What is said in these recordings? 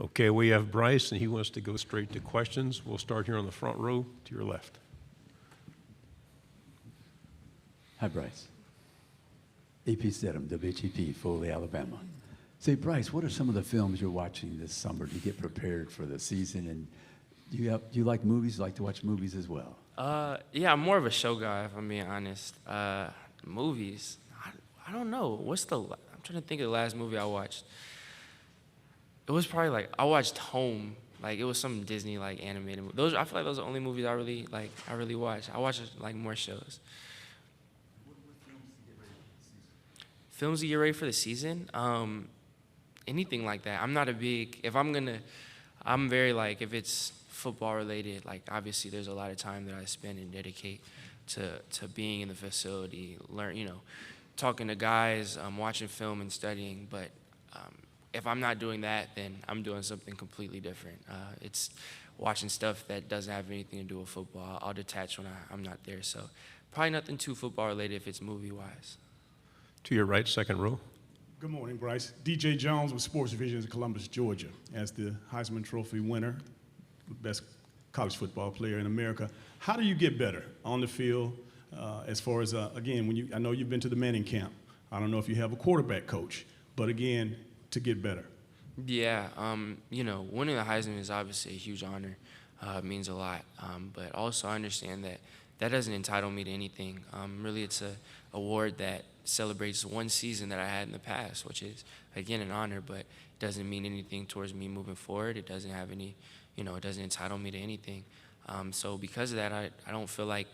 Okay, we have Bryce, and he wants to go straight to questions. We'll start here on the front row to your left. Hi, Bryce. AP Stedham, WHEP, Foley, Alabama. Say, Bryce, what are some of the films you're watching this summer to get prepared for the season? And do you like movies? You like to watch movies as well? Yeah, I'm more of a show guy, if I'm being honest. Movies, I don't know. I'm trying to think of the last movie I watched. It was probably like, I watched Home. Like, it was some Disney, like, animated movie. I feel like those are the only movies I really watch. I watch, like, more shows. What films to get ready for the season? Films to get ready for the season? Anything like that. I'm not a big, I'm very, like, if it's football related, like, obviously there's a lot of time that I spend and dedicate to being in the facility, talking to guys, watching film and studying, but if I'm not doing that, then I'm doing something completely different. It's watching stuff that doesn't have anything to do with football. I'll detach when I'm not there. So probably nothing too football related if it's movie-wise. To your right, second row. Good morning, Bryce. DJ Jones with Sports Division in Columbus, Georgia, as the Heisman Trophy winner, best college football player in America. How do you get better on the field as far as, again, I know you've been to the Manning camp. I don't know if you have a quarterback coach, but again, to get better? Yeah, winning the Heisman is obviously a huge honor. It means a lot. But also I understand that doesn't entitle me to anything. Really, it's a award that celebrates one season that I had in the past, which is, again, an honor, but it doesn't mean anything towards me moving forward. It doesn't have any, it doesn't entitle me to anything. So because of that, I don't feel like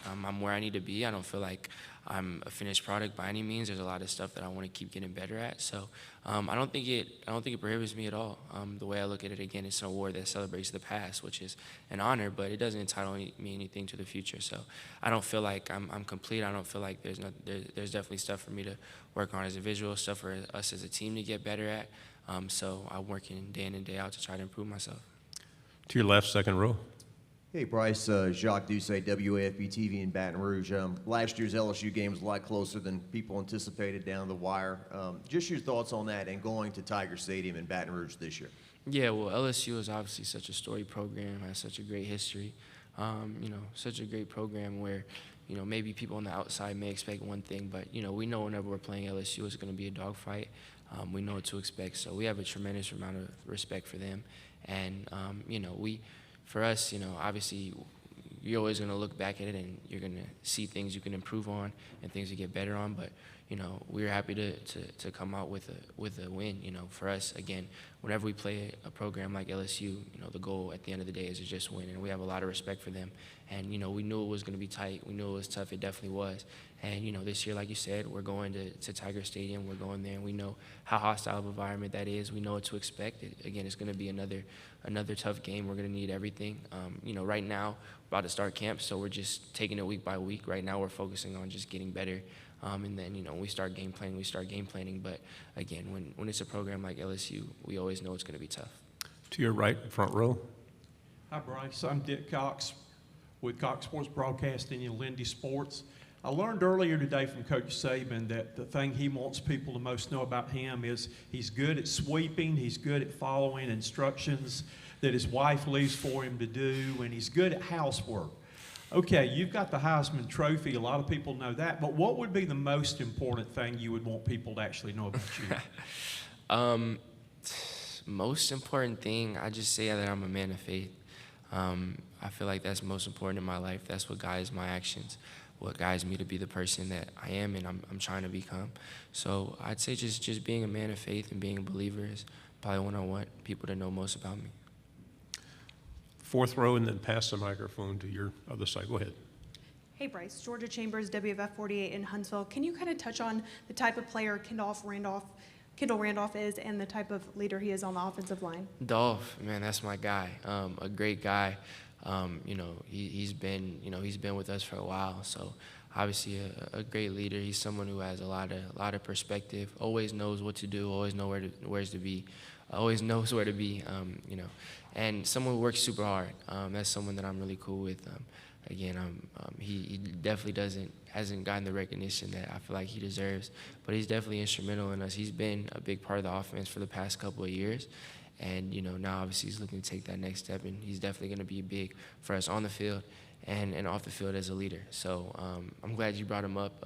I'm where I need to be. I don't feel like I'm a finished product by any means. There's a lot of stuff that I want to keep getting better at. So I don't think it prohibits me at all. The way I look at it, again, it's an award that celebrates the past, which is an honor, but it doesn't entitle me anything to the future. So I don't feel like I'm complete. I don't feel like there's definitely stuff for me to work on as a visual, stuff for us as a team to get better at. So I'm working day in and day out to try to improve myself. To your left, second row. Hey, Bryce, Jacques Doucet, WAFB-TV in Baton Rouge. Last year's LSU game was a lot closer than people anticipated down the wire. Just your thoughts on that and going to Tiger Stadium in Baton Rouge this year. Yeah, well, LSU is obviously such a storied program, has such a great history, such a great program where, maybe people on the outside may expect one thing, but, we know whenever we're playing LSU, it's going to be a dogfight. We know what to expect, so we have a tremendous amount of respect for them. And, for us, obviously, you're always going to look back at it and you're going to see things you can improve on and things to get better on. But, we're happy to come out with a win. For us, again, whenever we play a program like LSU, the goal at the end of the day is to just win. And we have a lot of respect for them. And, we knew it was going to be tight. We knew it was tough. It definitely was. And, this year, like you said, we're going to Tiger Stadium. We're going there, and we know how hostile of an environment that is. We know what to expect. Again, it's going to be another tough game. We're going to need everything. Right now, we're about to start camp, so we're just taking it week by week. Right now, we're focusing on just getting better. And then, when we start game planning. But, again, when it's a program like LSU, we always know it's going to be tough. To your right, front row. Hi, Bryce. I'm Dick Cox with Cox Sports Broadcasting in Lindy Sports. I learned earlier today from Coach Saban that the thing he wants people to most know about him is he's good at sweeping, he's good at following instructions that his wife leaves for him to do, and he's good at housework. Okay, you've got the Heisman Trophy. A lot of people know that, but what would be the most important thing you would want people to actually know about you? Most important thing, I just say that I'm a man of faith. I feel like that's most important in my life. That's what guides my actions, what guides me to be the person that I am and I'm trying to become. So I'd say just being a man of faith and being a believer is probably what I want people to know most about me. Fourth row, and then pass the microphone to your other side. Go ahead. Hey, Bryce. Georgia Chambers, WFF 48 in Huntsville. Can you kind of touch on the type of player Kendall Randolph is and the type of leader he is on the offensive line? Dolph, man, that's my guy. A great guy. He's been with us for a while. So obviously a great leader. He's someone who has a lot of perspective. Always knows what to do. Always knows where to be. Always knows where to be. And someone who works super hard. That's someone that I'm really cool with. He definitely hasn't gotten the recognition that I feel like he deserves, but he's definitely instrumental in us. He's been a big part of the offense for the past couple of years, And, now obviously he's looking to take that next step, and he's definitely going to be big for us on the field and off the field as a leader. So I'm glad you brought him up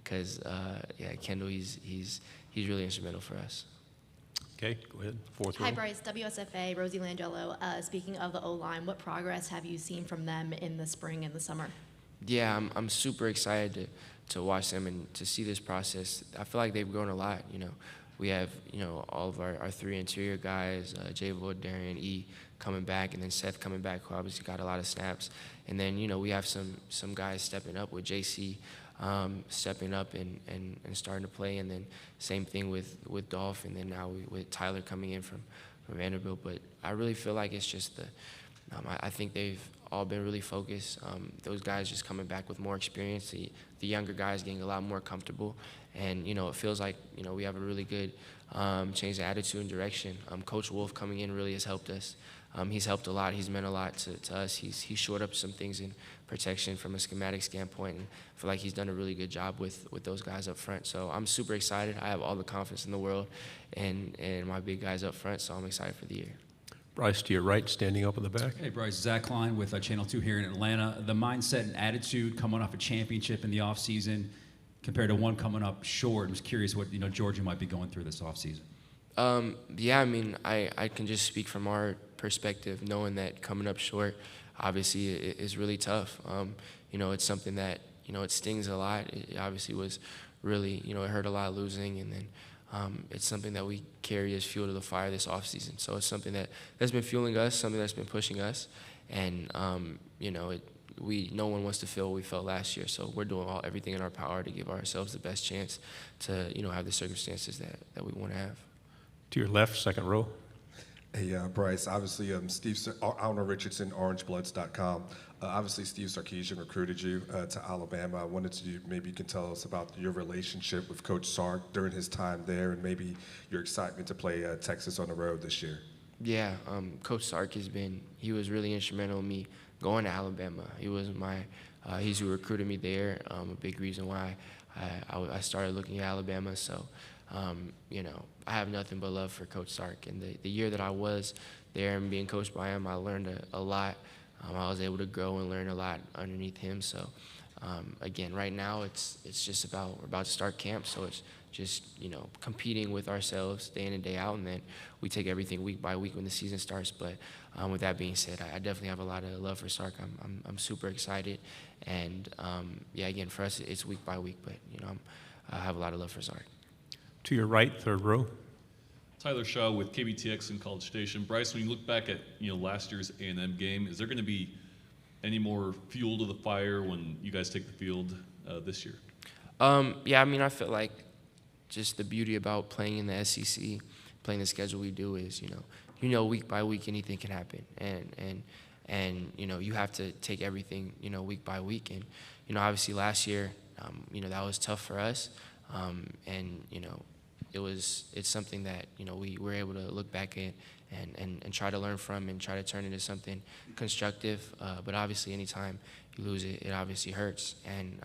because, Kendall, he's really instrumental for us. Okay, go ahead. Fourth row. Hi, Bryce. WSFA, Rosie Langello. Speaking of the O-line, what progress have you seen from them in the spring and the summer? Yeah, I'm super excited to watch them and to see this process. I feel like they've grown a lot. We have all of our three interior guys, Jay Lloyd, Darian, E coming back, and then Seth coming back, who obviously got a lot of snaps. And then we have some guys stepping up with JC. Stepping up and starting to play, and then same thing with Dolph, and then now with Tyler coming in from Vanderbilt. But I really feel like it's just I think they've all been really focused. Those guys just coming back with more experience. The younger guys getting a lot more comfortable, and it feels like we have a really good change of attitude and direction. Coach Wolf coming in really has helped us. He's helped a lot. He's meant a lot to us. He's shored up some things in protection from a schematic standpoint, and I feel like he's done a really good job with those guys up front. So I'm super excited. I have all the confidence in the world and my big guys up front, so I'm excited for the year. Bryce, to your right, standing up in the back. Hey, Bryce. Zach Klein with Channel 2 here in Atlanta. The mindset and attitude coming off a championship in the offseason compared to one coming up short. I was curious what Georgia might be going through this offseason. I can just speak from our perspective, knowing that coming up short, obviously, is really tough. It's something that, it stings a lot. It obviously was really, it hurt a lot losing, and then it's something that we carry as fuel to the fire this offseason. So it's something that's been fueling us, something that's been pushing us, and, no one wants to feel what we felt last year, so we're doing everything in our power to give ourselves the best chance to, have the circumstances that we want to have. To your left, second row. Hey, Bryce, obviously, Alna Richardson, orangebloods.com. Obviously, Steve Sarkisian recruited you to Alabama. I wanted to maybe you can tell us about your relationship with Coach Sark during his time there, and maybe your excitement to play Texas on the road this year. Yeah, Coach Sark he was really instrumental in me going to Alabama. He was he's who recruited me there, a big reason why I started looking at Alabama. So, I have nothing but love for Coach Sark. And the year that I was there and being coached by him, I learned a lot. I was able to grow and learn a lot underneath him. So, again, right now it's just we're about to start camp, so it's just, competing with ourselves day in and day out, and then we take everything week by week when the season starts. But with that being said, I definitely have a lot of love for Sark. I'm super excited, and again, for us it's week by week, but I have a lot of love for Sark. To your right, third row. Tyler Shaw with KBTX and College Station. Bryce, when you look back at last year's A&M game, is there going to be any more fuel to the fire when you guys take the field this year? I feel like just the beauty about playing in the SEC, playing the schedule we do is, week by week anything can happen, and you have to take everything week by week, and obviously last year that was tough for us, and it's something that we were able to look back at and try to learn from and try to turn into something constructive. But obviously, anytime you lose it, it obviously hurts. And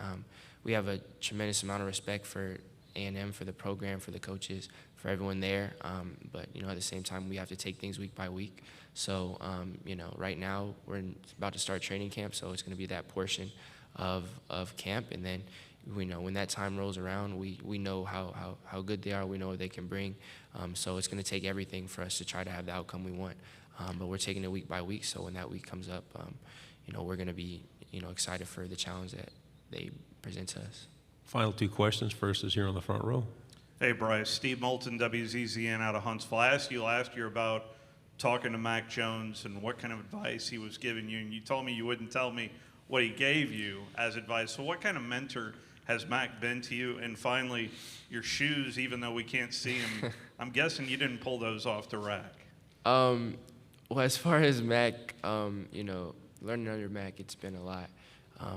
we have a tremendous amount of respect for A&M, for the program, for the coaches, for everyone there. But at the same time, we have to take things week by week. So right now we're about to start training camp, so it's going to be that portion of camp, and then we know when that time rolls around, we know how good they are. We know what they can bring. So it's going to take everything for us to try to have the outcome we want. But we're taking it week by week. So when that week comes up, we're going to be excited for the challenge that they present to us. Final two questions. First is here on the front row. Hey, Bryce. Steve Moulton, WZZN out of Huntsville. I asked you last year about talking to Mac Jones and what kind of advice he was giving you, and you told me you wouldn't tell me what he gave you as advice. So what kind of mentor has Mac been to you? And finally, your shoes, even though we can't see them, I'm guessing you didn't pull those off the rack. Well, as far as Mac, learning under Mac, it's been a lot.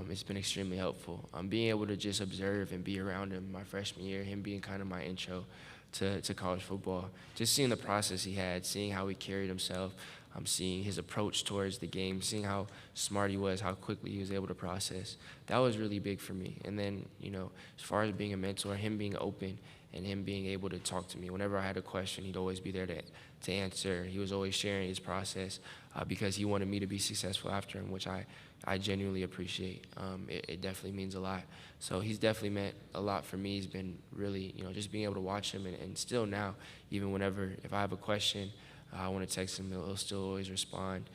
It's been extremely helpful. Being able to just observe and be around him my freshman year, him being kind of my intro to college football, just seeing the process he had, seeing how he carried himself, seeing his approach towards the game, seeing how smart he was, how quickly he was able to process. That was really big for me. And then, as far as being a mentor, him being open and him being able to talk to me. Whenever I had a question, he'd always be there to answer. He was always sharing his process because he wanted me to be successful after him, which I genuinely appreciate. It definitely means a lot. So he's definitely meant a lot for me. He's been really, just being able to watch him, and still now, even whenever, if I have a question, I want to text him, he'll still always respond.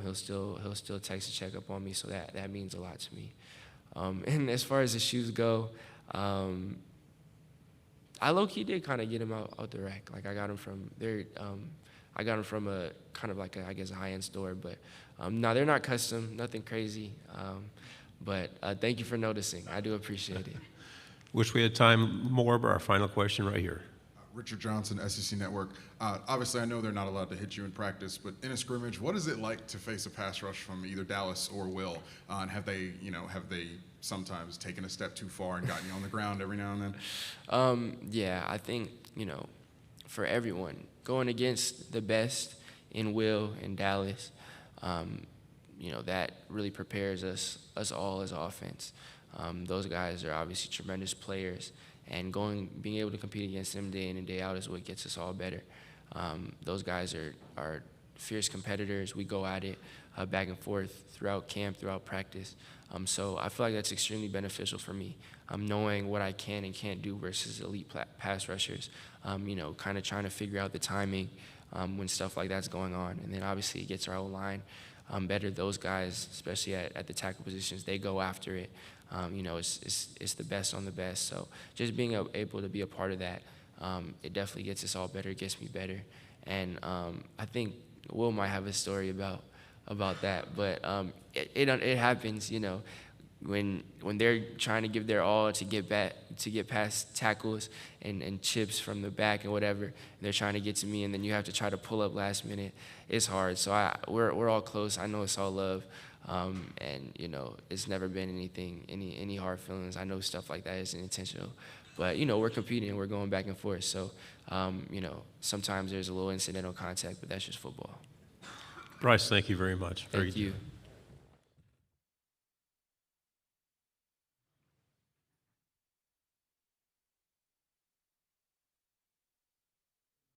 He'll still text to check up on me, so that means a lot to me. And as far as the shoes go, I low-key did kind of get him out the rack. Like I got him from a kind of like a high-end store, but no, they're not custom, nothing crazy. But thank you for noticing. I do appreciate it. Wish we had time more, but our final question right here. Richard Johnson, SEC Network. Obviously, I know they're not allowed to hit you in practice, but in a scrimmage, what is it like to face a pass rush from either Dallas or Will? And have they sometimes taken a step too far and gotten you on the ground every now and then? Yeah, I think, for everyone, going against the best in Will and Dallas, that really prepares us all as offense. Those guys are obviously tremendous players, and being able to compete against them day in and day out is what gets us all better. Those guys are fierce competitors. We go at it back and forth throughout camp, throughout practice. So I feel like that's extremely beneficial for me, knowing what I can and can't do versus elite pass rushers, kind of trying to figure out the timing when stuff like that's going on. And then obviously it gets our O-line better. Those guys, especially at the tackle positions, they go after it. It's the best on the best. So just being able to be a part of that, it definitely gets us all better. It gets me better. And I think Will might have a story about that, but it happens, when they're trying to give their all to get past tackles and chips from the back and whatever, and they're trying to get to me, and then you have to try to pull up last minute. It's hard. So we're all close. I know it's all love, and it's never been any hard feelings. I know stuff like that isn't intentional, but we're competing. We're going back and forth. So sometimes there's a little incidental contact, but that's just football. Bryce, thank you very much. Thank you.